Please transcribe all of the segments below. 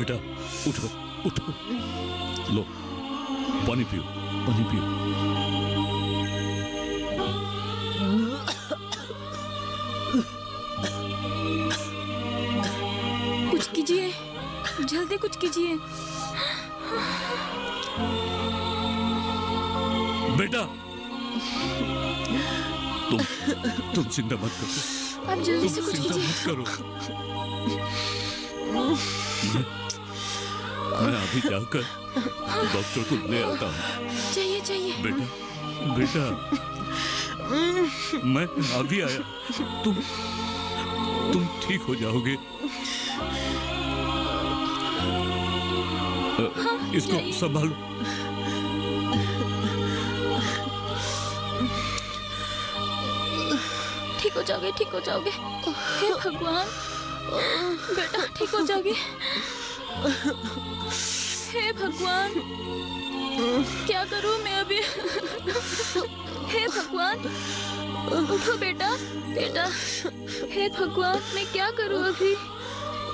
बेटा उठो उठो, लो पानी पियो, पानी पियो। कुछ कीजिए, जल्दी कुछ कीजिए। बेटा तुम चिंता मत करो, आप जल्दी से तुम कुछ चिंता कीजिए। मत करो। मैं अभी जाकर डॉक्टर को ले आता हूँ। चाहिए चाहिए। बेटा बेटा मैं अभी आया, तुम ठीक हो जाओगे। इसको संभालो। ठीक हो जाओगे, ठीक हो जाओगे। हे भगवान, बेटा ठीक हो जाओगे। हे भगवान, क्या करूं मैं अभी? हे भगवान, उठो बेटा, बेटा। हे भगवान, मैं क्या करूं अभी?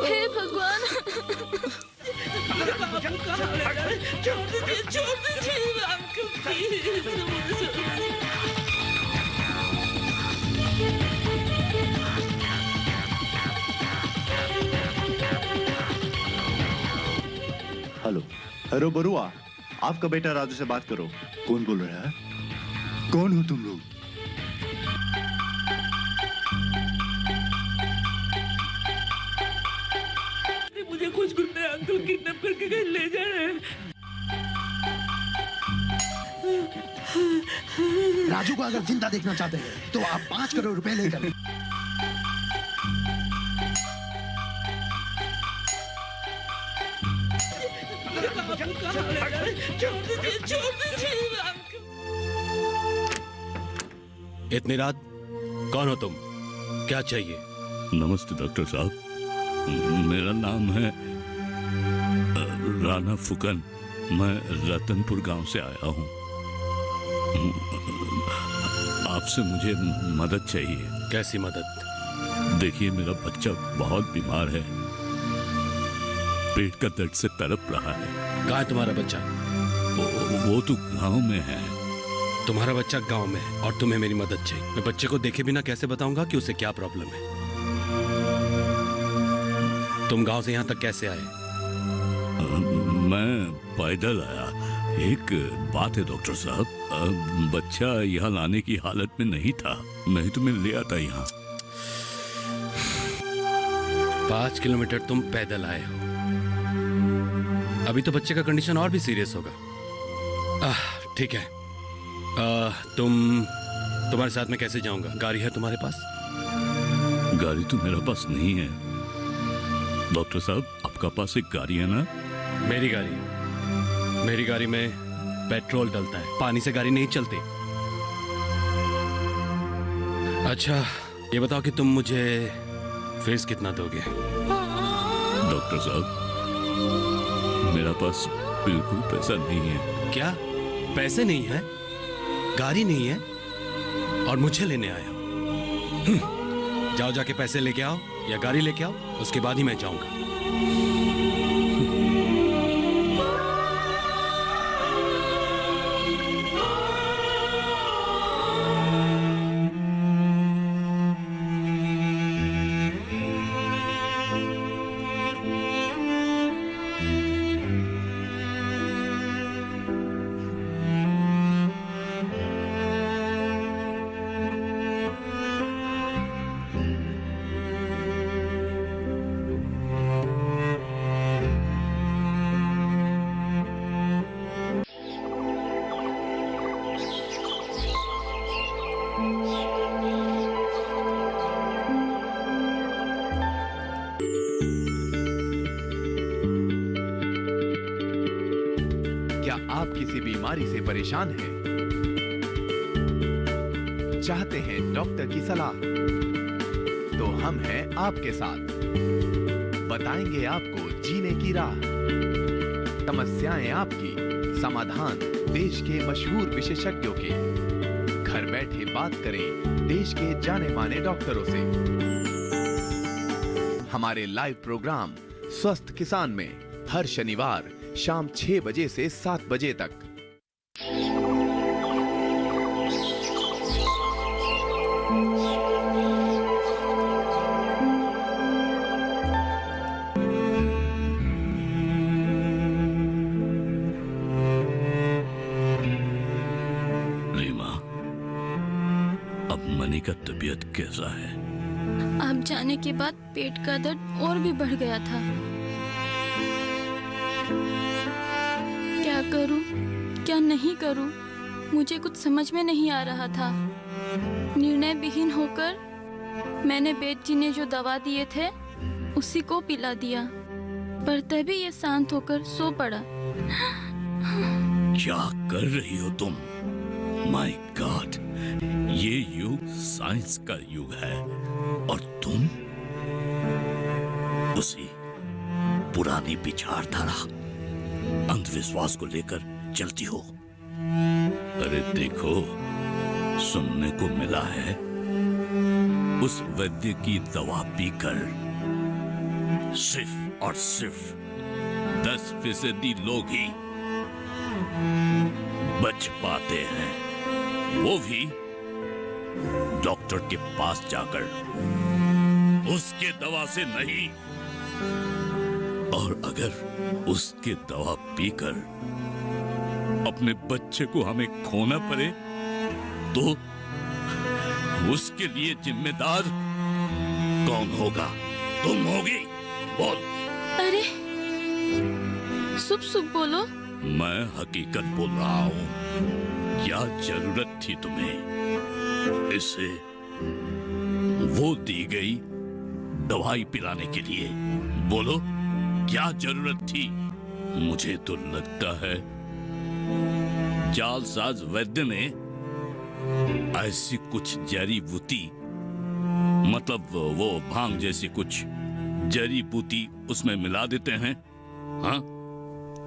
हे भगवान। छोड़ दीजिए uncle please. Hello hello Barua, आपका बेटा राजू से बात करो। कौन बोल रहा है? कौन हो तुम लोग? मुझे कुछ गुंडे अंकल किडनैप करके कहीं ले जा रहे हैं। राजू को अगर जिंदा देखना चाहते हैं तो आप 5 करोड़ रुपए लेकर छोड़ दीजिए अंकल। इतनी रात कौन हो तुम? क्या चाहिए? नमस्ते डॉक्टर साहब, मेरा नाम है राणा फुकन। मैं रतनपुर गांव से आया हूं। आपसे मुझे मदद चाहिए। कैसी मदद? देखिए मेरा बच्चा बहुत बीमार है, पेट का दर्द से तड़प रहा है। कहाँ है तुम्हारा बच्चा? वो तो गांव में है। तुम्हारा बच्चा गांव में है और तुम्हें मेरी मदद चाहिए। मैं बच्चे को देखे बिना कैसे बताऊंगा कि उसे क्या प्रॉब्लम है? तुम गांव से यहाँ तक कैसे आए? मैं पैदल आया। एक बात है डॉक्टर साहब, बच्चा यहाँ लाने की हालत में नहीं था, नहीं तो मैं ले आता यहाँ। 5 किलोमीटर तुम पैदल आए हो। अभी तो बच्चे का कंडीशन और भी सीरियस होगा। ठीक है, तुम्हारे साथ में कैसे जाऊंगा? गाड़ी है तुम्हारे पास? गाड़ी तो मेरा पास नहीं है डॉक्टर साहब। आपका पास एक गाड़ी है ना? मेरी गाड़ी में पेट्रोल डलता है, पानी से गाड़ी नहीं चलती। अच्छा ये बताओ कि तुम मुझे फीस कितना दोगे? डॉक्टर साहब मेरा पास बिल्कुल पैसा नहीं है। क्या पैसे नहीं है? गाड़ी नहीं है और मुझे लेने आए हो? जाओ जाके पैसे लेके आओ या गाड़ी लेके आओ, उसके बाद ही मैं जाऊंगा। आप किसी बीमारी से परेशान हैं? चाहते हैं डॉक्टर की सलाह? तो हम हैं आपके साथ। बताएंगे आपको जीने की राह। समस्याएं आपकी, समाधान देश के मशहूर विशेषज्ञों के। घर बैठे बात करें देश के जाने माने डॉक्टरों से। हमारे लाइव प्रोग्राम स्वस्थ किसान में हर शनिवार शाम 6 बजे से 7 बजे तक। रीमा, अब मनी का तबीयत कैसा है? आप जाने के बाद पेट का दर्द और भी बढ़ गया था। क्या करूं, क्या नहीं करूं, मुझे कुछ समझ में नहीं आ रहा था। निर्णय विहीन होकर मैंने बेट जी ने जो दवा दिए थे उसी को पिला दिया, पर तभी ये शांत होकर सो पड़ा। क्या कर रही हो तुम? माय गॉड, ये युग साइंस का युग है और तुम उसी पुरानी विचारधारा, अंधविश्वास को लेकर चलती हो। अरे देखो, सुनने को मिला है उस वैद्य की दवा पीकर सिर्फ और सिर्फ 10% लोग ही बच पाते हैं, वो भी डॉक्टर के पास जाकर, उसके दवा से नहीं। और अगर उसके दवा पीकर अपने बच्चे को हमें खोना पड़े तो उसके लिए जिम्मेदार कौन होगा? तुम होगी। बोल। अरे शुभ बोलो। मैं हकीकत बोल रहा हूं। क्या जरूरत थी तुम्हें इसे वो दी गई दवाई पिलाने के लिए? बोलो, क्या जरूरत थी? मुझे तो लगता है जालसाज वैद्य ने ऐसी कुछ जड़ी बूटी, मतलब वो भांग जैसी कुछ जड़ी बूटी उसमें मिला देते हैं, हाँ?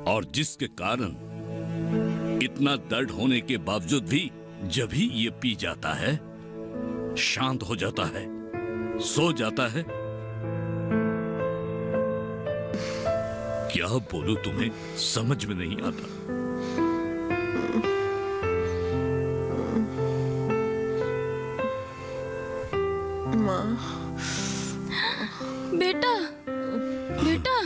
और जिसके कारण इतना दर्द होने के बावजूद भी जब ही ये पी जाता है शांत हो जाता है, सो जाता है। क्या बोलूं तुम्हें समझ में नहीं आता। बेटा, बेटा।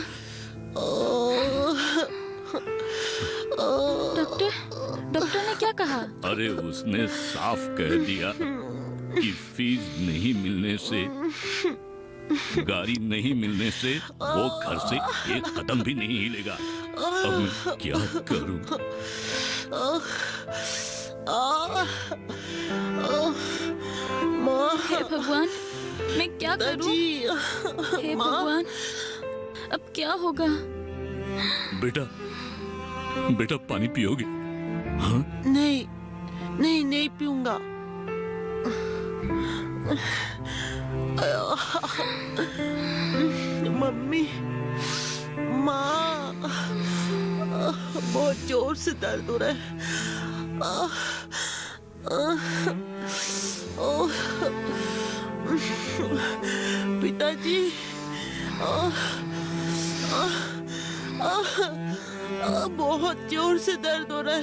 डॉक्टर ने क्या कहा? अरे उसने साफ कह दिया कि फीस नहीं मिलने से, गाड़ी नहीं मिलने से वो घर से एक कदम भी नहीं हिलेगा। अब मैं क्या करूं? हे भगवान, मैं क्या करूं? हे भगवान, अब क्या होगा? बेटा, बेटा पानी पियोगे? हाँ? नहीं नहीं नहीं पीऊंगा। मम्मी, माँ, बहुत जोर से दर्द हो रहा है। पिताजी, बहुत जोर से दर्द हो रहा है।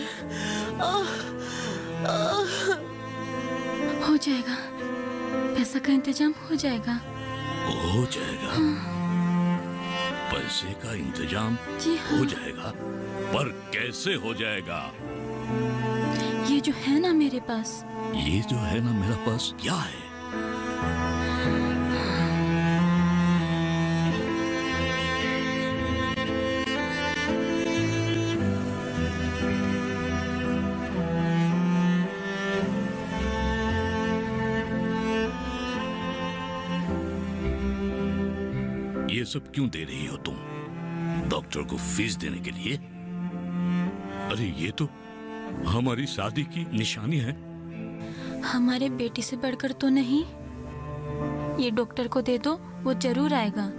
हो जाएगा, पैसा का इंतजाम हो जाएगा। हो जाएगा। पैसे का इंतजाम जी हाँ। हो जाएगा, पर कैसे हो जाएगा? ये जो है ना मेरे पास, ये जो है ना मेरा पास, क्या है? ये सब क्यों दे रही हो तुम? डॉक्टर को फीस देने के लिए? अरे ये तो हमारी शादी की निशानी है। हमारे बेटी से बढ़कर तो नहीं। ये डॉक्टर को दे दो, वो जरूर आएगा।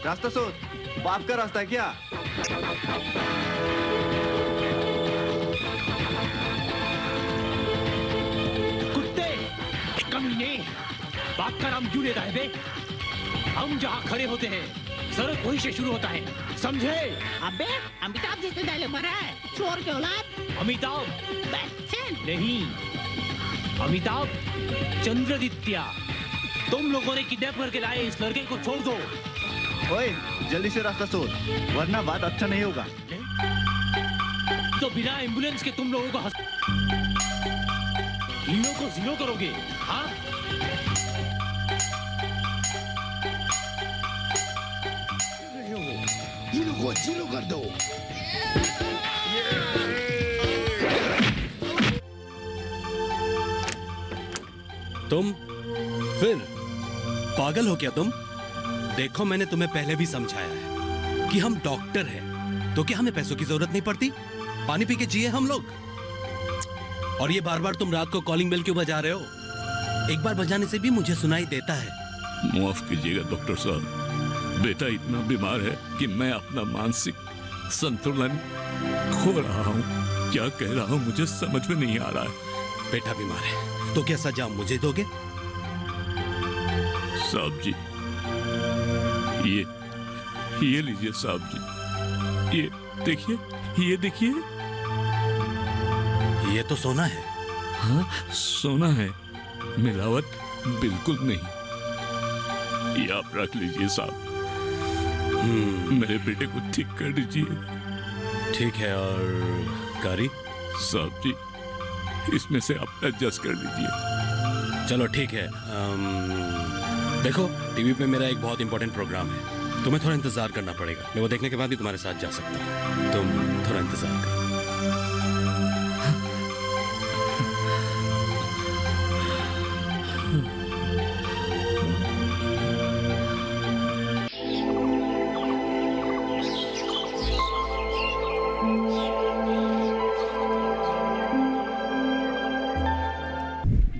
रास्ता सोच, वो आपका रास्ता है क्या? कुत्ते, कमीने, बात का नाम क्यों लेता है बे? हम जहाँ खड़े होते हैं सड़क वहीं से शुरू होता है, समझे? अबे अमिताभ जैसे डायलॉग मारा है, चोर के औलाद। अमिताभ बच्चन नहीं, अमिताभ चंद्रदित्या। तुम लोगों ने किडनैप करके लाए इस लड़के को छोड़ दो। ओए, जल्दी से रास्ता सोच, वरना बात अच्छा नहीं होगा। तो बिना एम्बुलेंस के तुम लोगों को हीरो को जीरो करोगे, हाँ? हीरो को जीरो कर दो। तुम फिर पागल हो क्या तुम? देखो मैंने तुम्हें पहले भी समझाया है कि हम डॉक्टर हैं, तो क्या हमें पैसों की जरूरत नहीं पड़ती? पानी पी के जिए हम लोग। और ये बार बार तुम रात को कॉलिंग बेल क्यों बजा रहे हो? एक बार बजाने से भी मुझे सुनाई देता है। माफ कीजिएगा डॉक्टर साहब, बेटा इतना बीमार है कि मैं अपना मानसिक संतुलन खो रहा हूँ। क्या कह रहा हूँ मुझे समझ में नहीं आ रहा है। बेटा बीमार है तो क्या सजा मुझे दोगे? साहब जी, ये लीजिए साहब जी, ये देखिए। ये तो सोना है। हाँ, सोना है, मिलावट बिल्कुल नहीं। ये आप रख लीजिए साहब, मेरे बेटे को ठीक कर दीजिए। ठीक है, और गाड़ी? साहब जी, इसमें से आप एडजस्ट कर लीजिए। चलो ठीक है। देखो टीवी पे मेरा एक बहुत इंपॉर्टेंट प्रोग्राम है, तुम्हें थोड़ा इंतजार करना पड़ेगा। मैं वो देखने के बाद ही तुम्हारे साथ जा सकता हूँ। तुम थोड़ा इंतजार करो।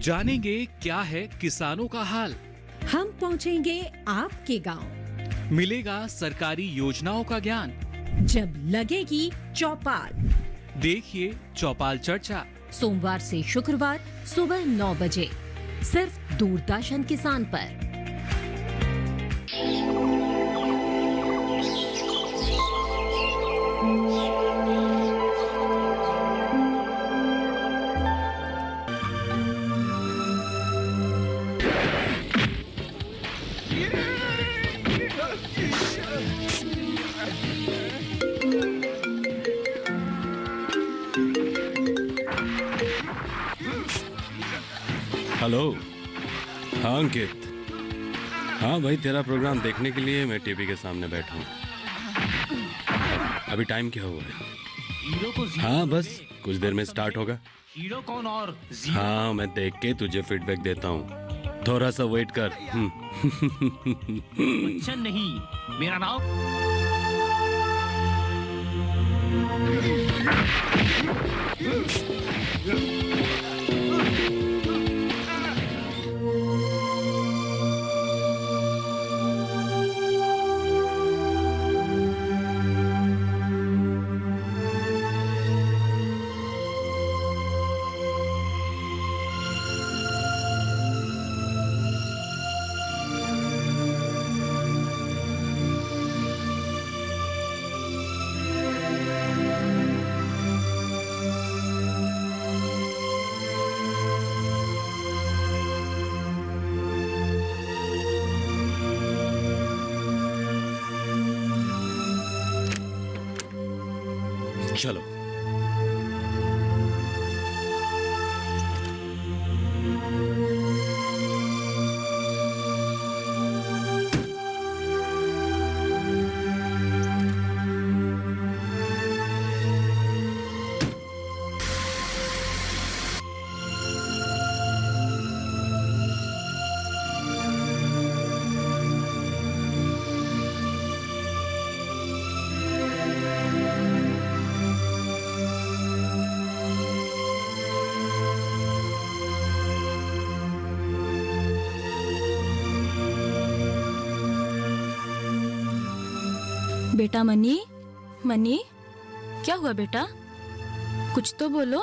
जानेंगे क्या है किसानों का हाल। हम पहुंचेंगे आपके गांव। मिलेगा सरकारी योजनाओं का ज्ञान। जब लगेगी चौपाल, देखिए चौपाल चर्चा। सोमवार से शुक्रवार सुबह 9 बजे सिर्फ दूरदर्शन किसान पर। हेलो। हाँ अंकित। हाँ भाई, तेरा प्रोग्राम देखने के लिए मैं टीवी के सामने बैठा हूँ। अभी टाइम क्या हुआ है? हीरो को जीरो हाँ करोगे? बस कुछ देर में स्टार्ट होगा। हीरो कौन और जीरो? हाँ मैं देख के तुझे फीडबैक देता हूँ, थोड़ा सा वेट कर। बच्चन नहीं, मेरा नाम चलो। बेटा मनी, मनी, क्या हुआ बेटा? कुछ तो बोलो।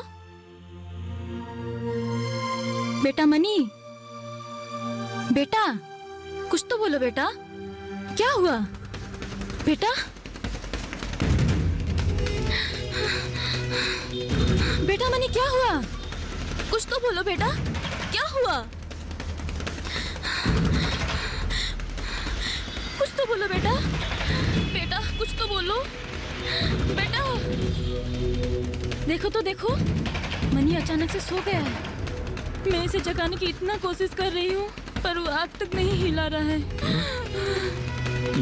बेटा मनी, बेटा कुछ तो बोलो बेटा, क्या हुआ बेटा? बेटा मनी क्या हुआ? कुछ तो बोलो बेटा, क्या हुआ? कुछ तो बोलो बेटा, बेटा कुछ तो बोलो बेटा। देखो तो देखो, मनी अचानक से सो गया है। मैं इसे जगाने की इतना कोशिश कर रही हूँ पर वो आज तक नहीं हिला रहा है।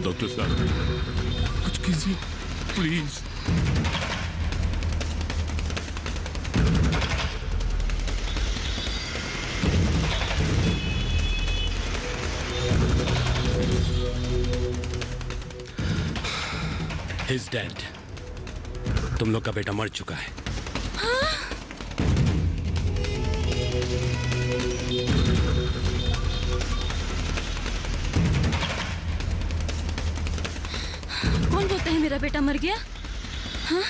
डॉक्टर साहब कुछ कीजिए प्लीज। He's dead. तुम लोग का बेटा मर चुका है। कौन बोलता है मेरा बेटा मर गया? हाँ?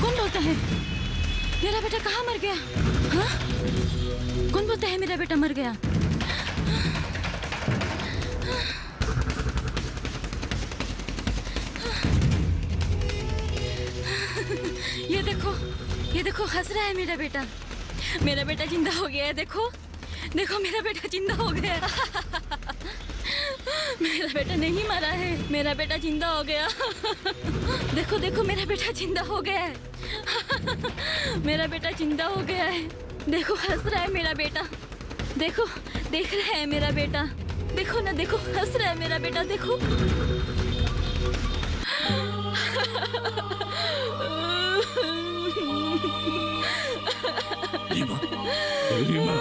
कौन बोलता है मेरा बेटा कहाँ मर गया? हाँ? कौन बोलता है मेरा बेटा मर गया? ये देखो हंस रहा है मेरा बेटा। मेरा बेटा जिंदा हो गया है। देखो देखो मेरा बेटा जिंदा हो गया। मेरा बेटा नहीं मरा है, मेरा बेटा जिंदा हो गया। देखो देखो मेरा बेटा जिंदा हो गया है। मेरा बेटा जिंदा हो गया है। देखो हंस रहा है मेरा बेटा। देखो देख रहा है मेरा बेटा। देखो ना, देखो हंस रहा है मेरा बेटा। देखो रीमा, रीमा,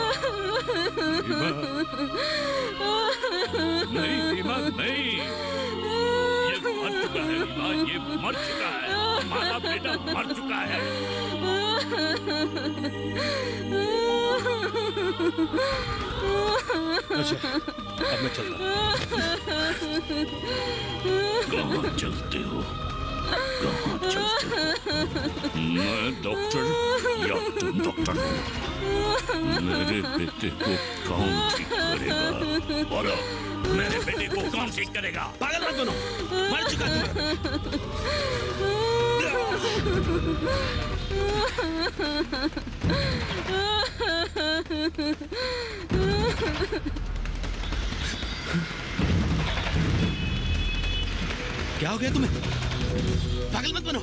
रीमा, नहीं रीमा नहीं, ये मर चुका है रीमा, ये मर चुका है। हमारा बेटा मर चुका है। अच्छा, अब मैं चलता हूँ। कहाँ चलते हो? कहाँ चलते हो? मैं डॉक्टर या तुम डॉक्टर हो? मेरे बेटे को कौन ठीक करेगा? बोलो, मेरे बेटे को कौन ठीक करेगा? पागल मत बनो, मर चुका क्या हो गया तुम्हें? पागल मत बनो।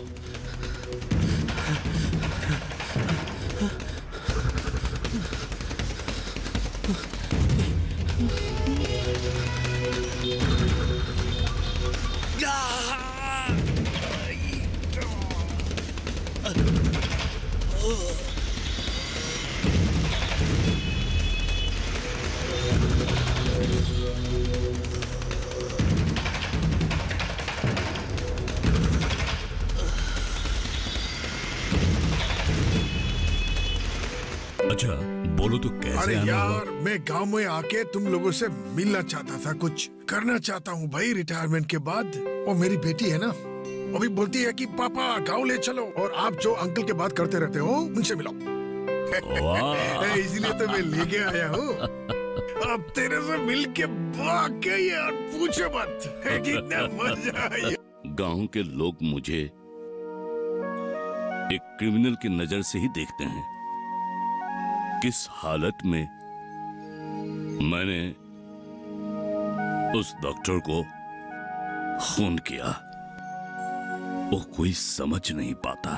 अच्छा बोलो तो कैसे? अरे आना यार, हुआ? मैं गांव में आके तुम लोगों से मिलना चाहता था, कुछ करना चाहता हूँ भाई रिटायरमेंट के बाद। और मेरी बेटी है ना, अभी बोलती है कि पापा गांव ले चलो, और आप जो अंकल की बात करते रहते हो उनसे मिलो। इसलिए तो मैं लेके आया हूँ। अब तेरे से मिल के वाकई यार पूछो मत, कितना मजा आया। गांव के लोग मुझे एक क्रिमिनल की नजर से ही देखते हैं। किस हालत में मैंने उस डॉक्टर को खून किया वो कोई समझ नहीं पाता।